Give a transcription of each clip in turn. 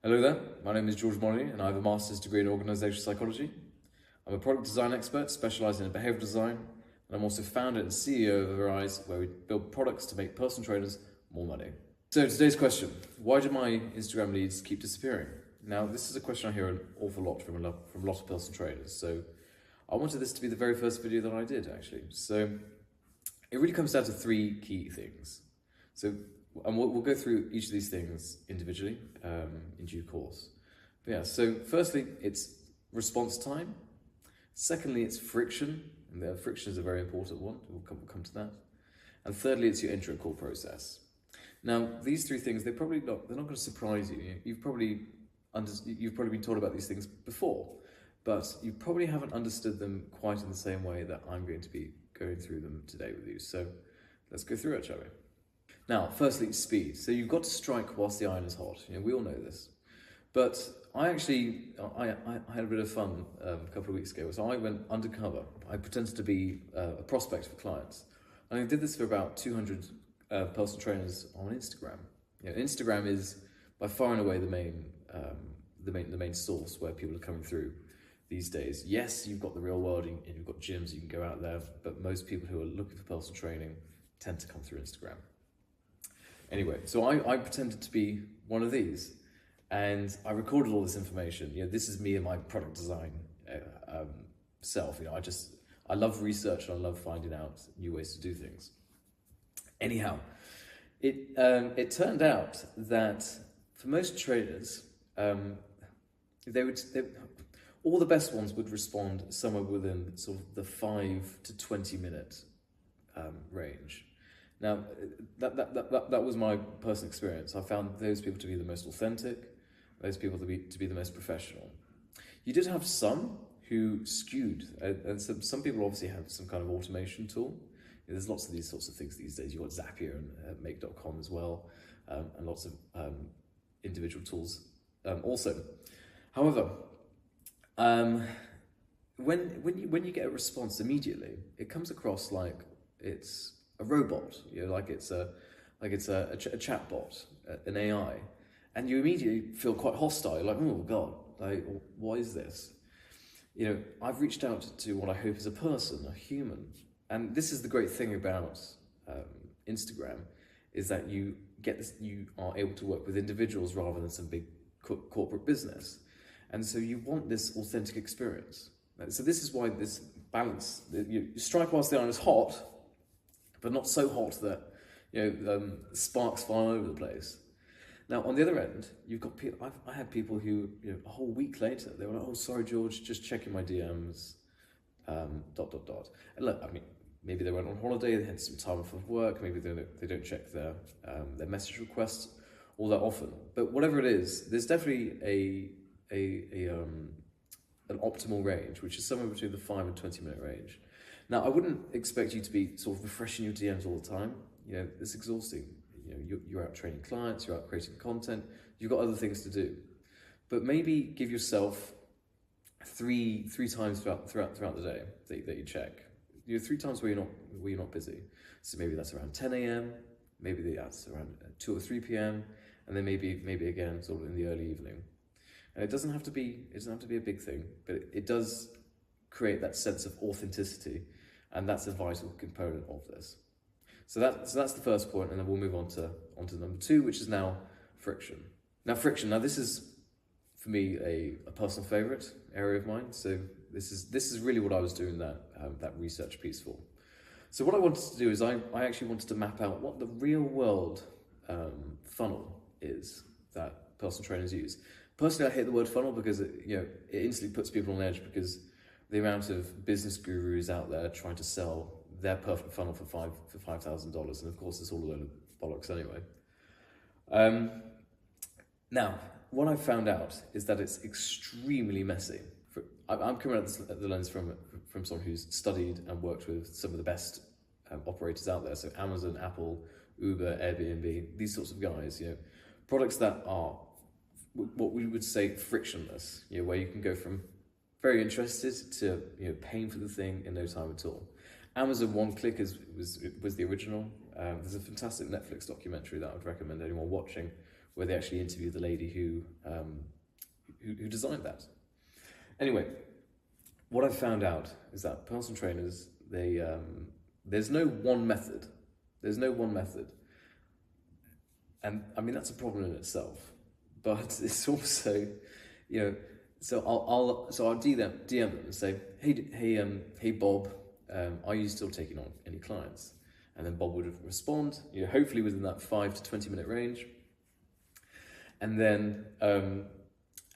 Hello there, my name is George Molyneux and I have a master's degree in organisational psychology. I'm a product design expert specialising in behavioural design, and I'm also founder and CEO of Arise, where we build products to make personal trainers more money. So today's question, why do my Instagram leads keep disappearing? Now this is a question I hear an awful lot from a lot of personal trainers, so I wanted this to be the very first video that I did actually. So it really comes down to three key things. And we'll go through each of these things individually in due course. But yeah, so firstly, it's response time. Secondly, it's friction, and the friction is a very important one. We'll come to that. And thirdly, it's your intro call process. Now, these three things, they're not going to surprise you. You've probably been taught about these things before, but you probably haven't understood them quite in the same way that I'm going to be going through them today with you. So let's go through it, shall we? Now, firstly, speed. So you've got to strike whilst the iron is hot. We all know this. But I had a bit of fun a couple of weeks ago. So I went undercover. I pretended to be a prospect for clients. And I did this for about 200 personal trainers on Instagram. Instagram is by far and away the main source where people are coming through these days. Yes, you've got the real world and you've got gyms, you can go out there, but most people who are looking for personal training tend to come through Instagram. Anyway, so I pretended to be one of these, and I recorded all this information. This is me and my product design self. I love research and I love finding out new ways to do things. Anyhow, it turned out that for most traders, all the best ones would respond somewhere within sort of the 5 to 20 minute range. Now, that was my personal experience. I found those people to be the most authentic, those people to be the most professional. You did have some who skewed, and some people obviously have some kind of automation tool. There's lots of these sorts of things these days. You've got Zapier and Make.com as well, and lots of individual tools also. However, when you get a response immediately, it comes across like it's a robot, like it's a chatbot, an AI, and you immediately feel quite hostile. You're like, oh God, like what is this? I've reached out to what I hope is a person, a human, and this is the great thing about Instagram, is that you are able to work with individuals rather than some big corporate business, and so you want this authentic experience. So this is why this balance, you strike whilst the iron is hot, but not so hot that sparks fly all over the place. Now, on the other end, you've got people. I had people who a whole week later they were like, "Oh, sorry, George, just checking my DMs." ... And look, I mean, maybe they went on holiday, they had some time off of work, maybe they don't check their message requests all that often. But whatever it is, there's definitely an optimal range, which is somewhere between the 5 and 20 minute range. Now, I wouldn't expect you to be sort of refreshing your DMs all the time. It's exhausting. You're out training clients, you're out creating content, you've got other things to do. But maybe give yourself three times throughout the day that you check. 3 times where you're not busy. So maybe that's around 10 a.m., maybe that's around 2 or 3 p.m., and then maybe again sort of in the early evening. And it doesn't have to be a big thing, but it does create that sense of authenticity, and that's a vital component of this. So that's the first point, and then we'll move on to number 2, which is now friction. Now this is for me a personal favorite area of mine. So this is really what I was doing that research piece for. So what I wanted to do is I actually wanted to map out what the real world funnel is that personal trainers use. Personally, I hate the word funnel because it instantly puts people on edge, because the amount of business gurus out there trying to sell their perfect funnel for $5,000, and of course it's all a load of bollocks anyway. Now, what I've found out is that it's extremely messy. I'm coming at the lens from someone who's studied and worked with some of the best operators out there. So Amazon, Apple, Uber, Airbnb, these sorts of guys. Products that are what we would say frictionless. Where you can go from very interested to paying for the thing in no time at all. Amazon One Click was the original. There's a fantastic Netflix documentary that I would recommend anyone watching, where they actually interview the lady who designed that. Anyway, what I've found out is that personal trainers, there's no one method. There's no one method. And I mean, that's a problem in itself, but it's also, so I'll DM them and say, hey Bob, are you still taking on any clients? And then Bob would respond, hopefully within that 5 to 20 minute range. And then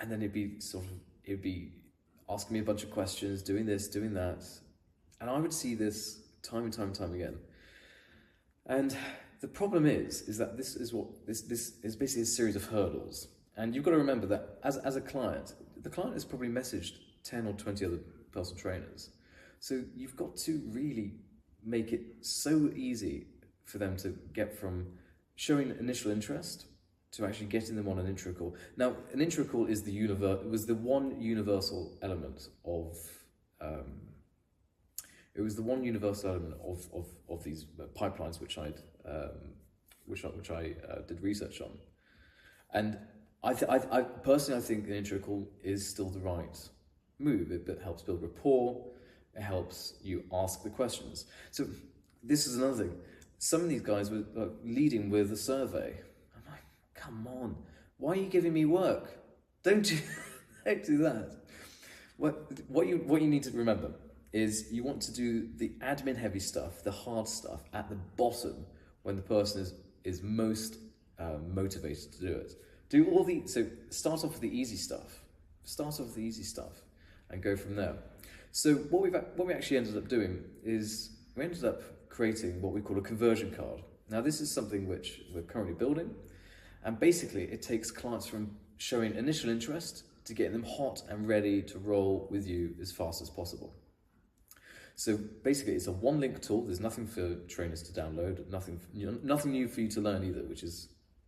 it'd be asking me a bunch of questions, doing this, doing that. And I would see this time and time again. And the problem is that this is basically a series of hurdles. And you've got to remember that as a client, the client has probably messaged 10 or 20 other personal trainers. So you've got to really make it so easy for them to get from showing initial interest to actually getting them on an intro call. Now, an intro call is was the one universal element of of these pipelines which I did research on, and I personally think an intro call is still the right move. It helps build rapport. It helps you ask the questions. So this is another thing. Some of these guys were leading with a survey. I'm like, come on, why are you giving me work? Don't do that. What you need to remember is you want to do the admin heavy stuff, the hard stuff at the bottom when the person is most motivated to do it. So start off with the easy stuff. Start off with the easy stuff and go from there. So what we actually ended up doing is we ended up creating what we call a conversion card. Now this is something which we're currently building, and basically it takes clients from showing initial interest to getting them hot and ready to roll with you as fast as possible. So basically it's a one-link tool. There's nothing for trainers to download, nothing new for you to learn either,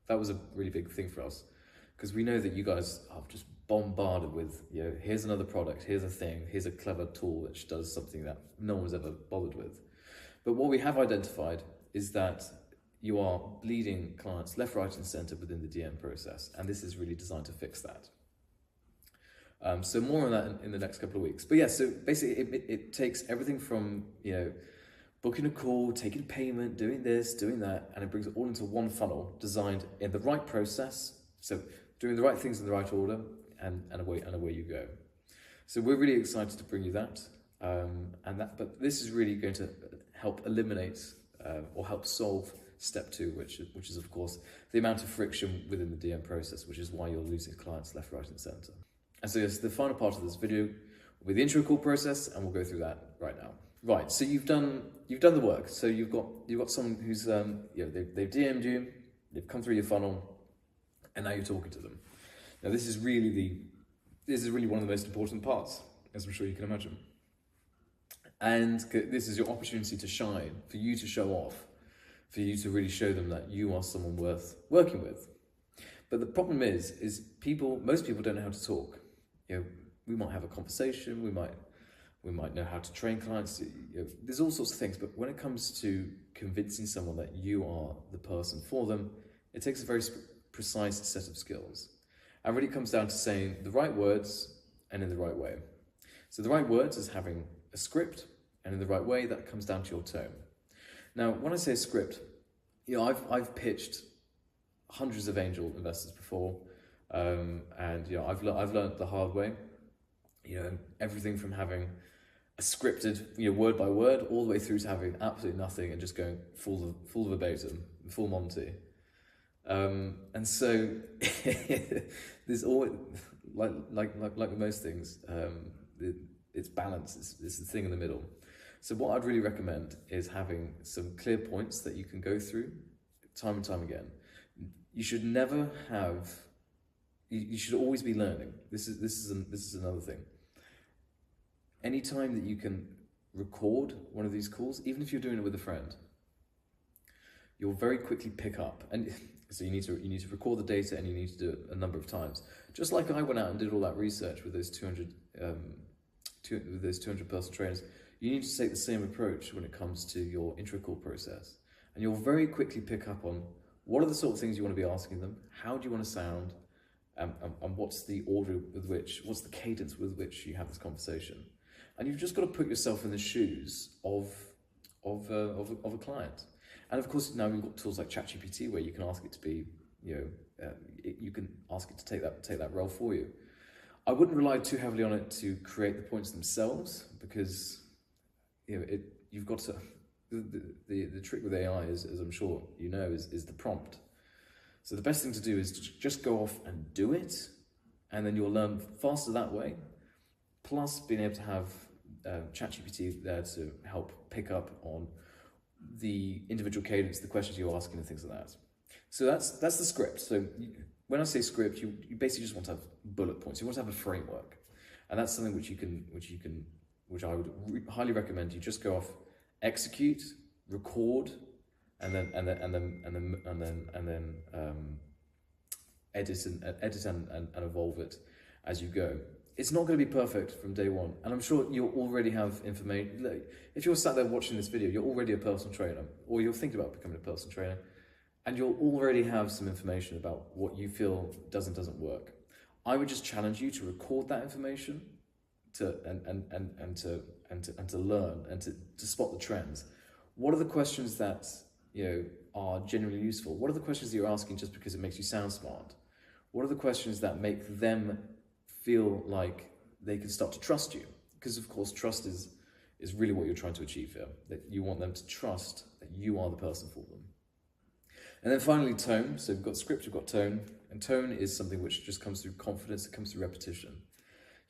that was a really big thing for us, because we know that you guys are just bombarded with, here's another product, here's a thing, here's a clever tool which does something that no one's ever bothered with. But what we have identified is that you are bleeding clients left, right, and center within the DM process, and this is really designed to fix that. So more on that in the next couple of weeks. But yeah, so basically it takes everything from, booking a call, taking payment, doing this, doing that, and it brings it all into one funnel designed in the right process. So doing the right things in the right order, and away you go. So we're really excited to bring you that. But this is really going to help eliminate or help solve step 2, which is of course the amount of friction within the DM process, which is why you're losing clients left, right, and center. And so yes, the final part of this video will be the intro call process, and we'll go through that right now. Right, so you've done the work. So you've got someone who's they've DM'd you, they've come through your funnel, and now you're talking to them. Now this is really one of the most important parts, as I'm sure you can imagine. And this is your opportunity to shine, for you to show off, for you to really show them that you are someone worth working with. But the problem is most people don't know how to talk. We might have a conversation, we might know how to train clients, there's all sorts of things, but when it comes to convincing someone that you are the person for them, it takes a very precise set of skills. And really comes down to saying the right words and in the right way. So the right words is having a script, and in the right way, that comes down to your tone. Now, when I say script, I've pitched hundreds of angel investors before, and I've learned the hard way. Everything from having a scripted, word by word, all the way through to having absolutely nothing and just going full verbatim, full Monty. And so there's always, like most things, it's balance. It's the thing in the middle. So what I'd really recommend is having some clear points that you can go through time and time again. You should never have. You should always be learning. This is another thing. Anytime that you can record one of these calls, even if you're doing it with a friend, you'll very quickly pick up. And so you need to record the data, and you need to do it a number of times. Just like I went out and did all that research with those 200 personal trainers, you need to take the same approach when it comes to your intro call process. And you'll very quickly pick up on What are the sort of things you want to be asking them? How do you want to sound? And what's the order with which, what's the cadence with which you have this conversation? And you've just got to put yourself in the shoes of a client. And of course, now we've got tools like ChatGPT where you can ask it to be, you can ask it to take that role for you. I wouldn't rely too heavily on it to create the points themselves, because you've got to. The trick with AI is, as I'm sure you know, is the prompt. So the best thing to do is to just go off and do it, and then you'll learn faster that way. Plus, being able to have ChatGPT there to help pick up on the individual cadence, the questions you're asking, and things like that. So that's the script. So when I say script, you basically just want to have bullet points. You want to have a framework, and that's something which I would highly recommend. You just go off, execute, record, and then edit and evolve it as you go. It's not going to be perfect from day one, and I'm sure you'll already have information. Look, if you're sat there watching this video, you're already a personal trainer, or you're thinking about becoming a personal trainer, and you'll already have some information about what you feel does and doesn't work. I would just challenge you to record that information, to learn and to spot the trends. What are the questions that are genuinely useful? What are the questions that you're asking just because it makes you sound smart? What are the questions that make them feel like they can start to trust you? Because of course, trust is really what you're trying to achieve here. That you want them to trust that you are the person for them. And then finally, tone. So we've got script, we've got tone, and tone is something which just comes through confidence. It comes through repetition.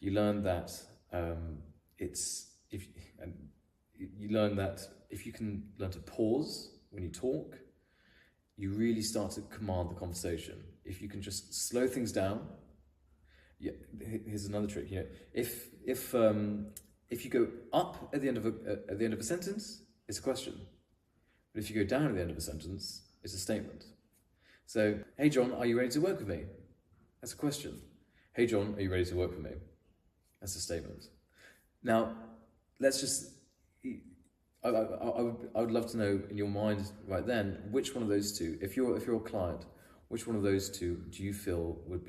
You learn that if you can learn to pause when you talk, you really start to command the conversation. If you can just slow things down. Yeah, here's another trick. If you go up at the end of a sentence, it's a question. But if you go down at the end of a sentence, it's a statement. So, hey John, are you ready to work with me? That's a question. Hey John, are you ready to work with me? That's a statement. Now, let's just. I would love to know in your mind right then which one of those two, if you're a client, which one of those two do you feel would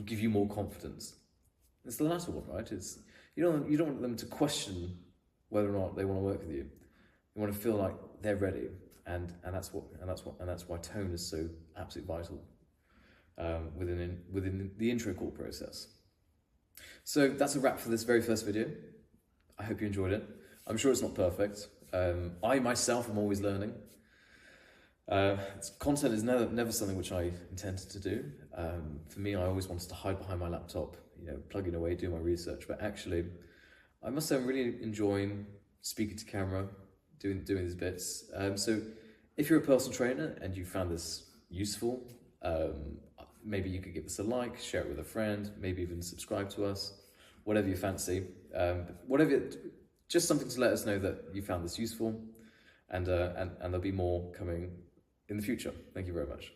give you more confidence? It's the latter one, right? It's you don't want them to question whether or not they want to work with you. You want to feel like they're ready, and that's why tone is so absolutely vital within the intro call process. So that's a wrap for this very first video. I hope you enjoyed it. I'm sure it's not perfect. I myself am always learning. Content is never something which I intended to do. For me, I always wanted to hide behind my laptop, plugging away, doing my research. But actually, I must say I'm really enjoying speaking to camera, doing these bits. So if you're a personal trainer and you found this useful, maybe you could give us a like, share it with a friend, maybe even subscribe to us, whatever you fancy. Just something to let us know that you found this useful, and there'll be more coming in the future. Thank you very much.